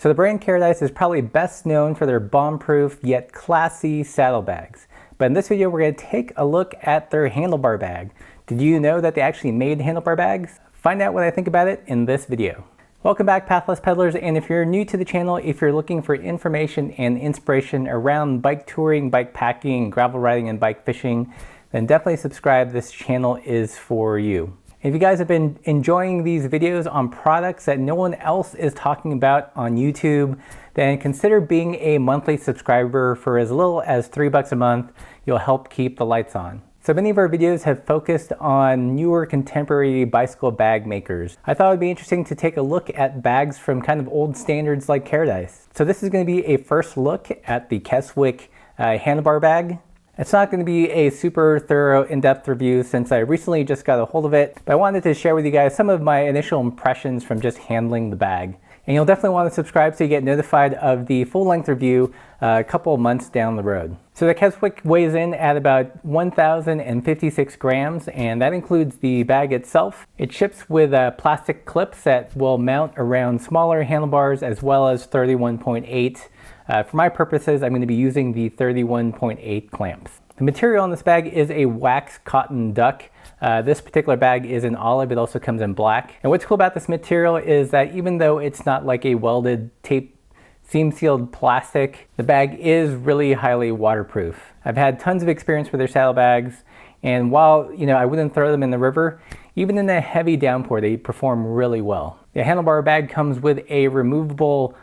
So the brand Carradice is probably best known for their bomb-proof yet classy saddlebags. But in this video, we're going to take a look at their handlebar bag. Did you know that they actually made handlebar bags? Find out what I think about it in this video. Welcome back, Pathless Peddlers, and if you're new to the channel, if you're looking for information and inspiration around bike touring, bike packing, gravel riding, and bike fishing, then definitely subscribe. This channel is for you. If you guys have been enjoying these videos on products that no one else is talking about on YouTube, then consider being a monthly subscriber. For as little as $3 a month. You'll help keep the lights on. So many of our videos have focused on newer contemporary bicycle bag makers. I thought it would be interesting to take a look at bags from kind of old standards like Carradice. So this is going to be a first look at the Keswick handlebar bag. It's not going to be a super thorough, in-depth review since I recently just got a hold of it, but I wanted to share with you guys some of my initial impressions from just handling the bag. And you'll definitely want to subscribe so you get notified of the full-length review a couple of months down the road. So the Keswick weighs in at about 1,056 grams, and that includes the bag itself. It ships with plastic clips that will mount around smaller handlebars as well as 31.8. For my purposes, I'm going to be using the 31.8 clamps. The material on this bag is a wax cotton duck. This particular bag is in olive. It also comes in black. And what's cool about this material is that even though it's not like a welded tape seam sealed plastic, the bag is really highly waterproof. I've had tons of experience with their saddlebags, and while I wouldn't throw them in the river, even in a heavy downpour they perform really well. The handlebar bag comes with a removable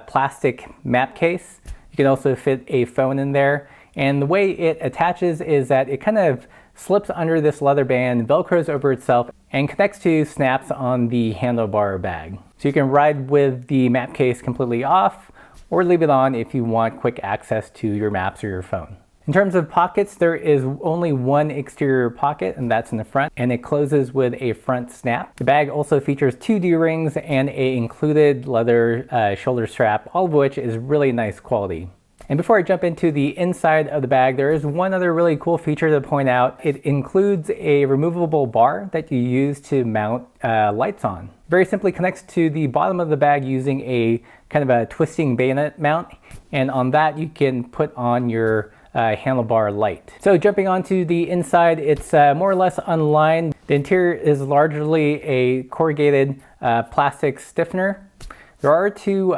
plastic map case. You can also fit a phone in there, and the way it attaches is that it kind of slips under this leather band, velcros over itself, and connects to snaps on the handlebar bag. So you can ride with the map case completely off or leave it on if you want quick access to your maps or your phone. In terms of pockets, there is only one exterior pocket, and that's in the front, and it closes with a front snap. The bag also features 2 D-rings and a included leather shoulder strap, all of which is really nice quality. And before I jump into the inside of the bag, there is one other really cool feature to point out. It includes a removable bar that you use to mount lights on. Very simply connects to the bottom of the bag using a kind of a twisting bayonet mount, and on that you can put on your handlebar light. So jumping onto the inside, it's more or less unlined. The interior is largely a corrugated plastic stiffener. There are 2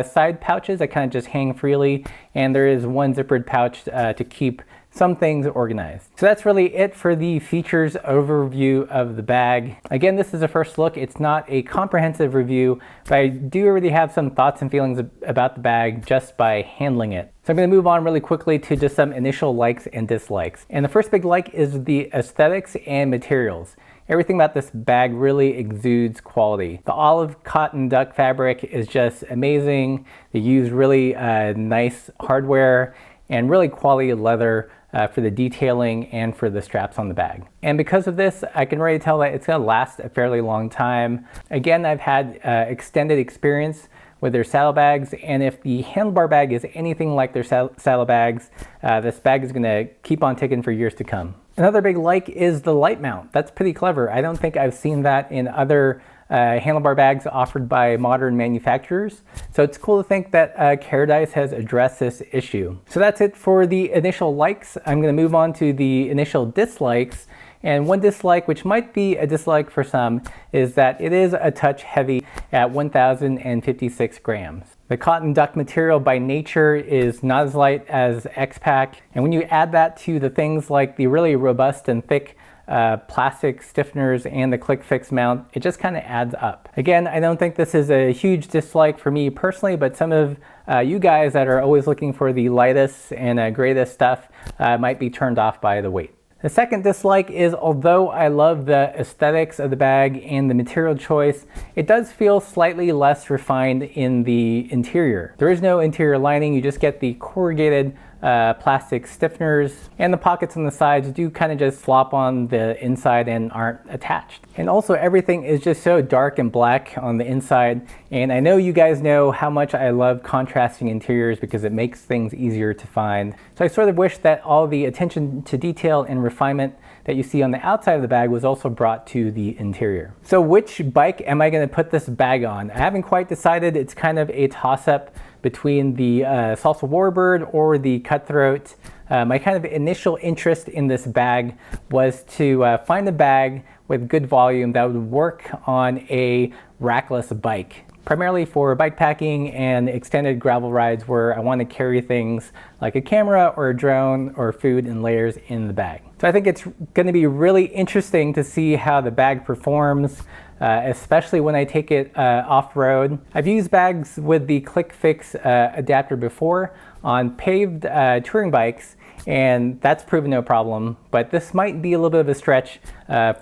side pouches that kind of just hang freely, and there is one zippered pouch to keep some things organized. So that's really it for the features overview of the bag. Again, this is a first look. It's not a comprehensive review, but I do already have some thoughts and feelings about the bag just by handling it. So I'm going to move on really quickly to just some initial likes and dislikes. And the first big like is the aesthetics and materials. Everything about this bag really exudes quality. The olive cotton duck fabric is just amazing. They use really nice hardware and really quality leather for the detailing and for the straps on the bag. And because of this, I can already tell that it's going to last a fairly long time. Again, I've had extended experience with their saddlebags, and if the handlebar bag is anything like their saddlebags, this bag is going to keep on ticking for years to come. Another big like is the light mount. That's pretty clever. I don't think I've seen that in other handlebar bags offered by modern manufacturers. So it's cool to think that Carradice has addressed this issue. So that's it for the initial likes. I'm going to move on to the initial dislikes. And one dislike, which might be a dislike for some, is that it is a touch heavy at 1,056 grams. The cotton duck material by nature is not as light as X-Pack, and when you add that to the things like the really robust and thick plastic stiffeners and the Klikfix mount, it just kind of adds up. Again, I don't think this is a huge dislike for me personally, but some of you guys that are always looking for the lightest and greatest stuff might be turned off by the weight. The second dislike is, although I love the aesthetics of the bag and the material choice, it does feel slightly less refined in the interior. There is no interior lining, you just get the corrugated plastic stiffeners, and the pockets on the sides do kind of just flop on the inside and aren't attached. And also everything is just so dark and black on the inside, and I know you guys know how much I love contrasting interiors because it makes things easier to find. So I sort of wish that all the attention to detail and refinement that you see on the outside of the bag was also brought to the interior. So which bike am I going to put this bag on? I haven't quite decided. It's kind of a toss-up between the Salsa Warbird or the Cutthroat. My kind of initial interest in this bag was to find a bag with good volume that would work on a rackless bike, primarily for bike packing and extended gravel rides where I want to carry things like a camera or a drone or food in layers in the bag. So I think it's going to be really interesting to see how the bag performs, especially when I take it off-road. I've used bags with the Klikfix adapter before on paved touring bikes, and that's proven no problem, but this might be a little bit of a stretch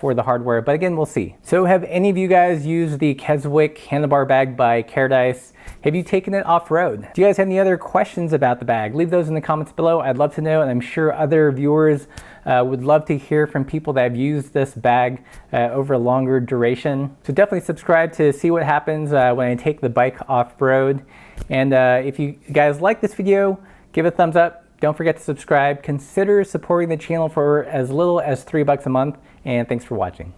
for the hardware, but again, we'll see. So have any of you guys used the Keswick Handlebar bag by Carradice? Have you taken it off-road? Do you guys have any other questions about the bag? Leave those in the comments below. I'd love to know, and I'm sure other viewers would love to hear from people that have used this bag over a longer duration. So definitely subscribe to see what happens when I take the bike off-road. And if you guys like this video, give it a thumbs up. Don't forget to subscribe. Consider supporting the channel for as little as $3 a month. And thanks for watching.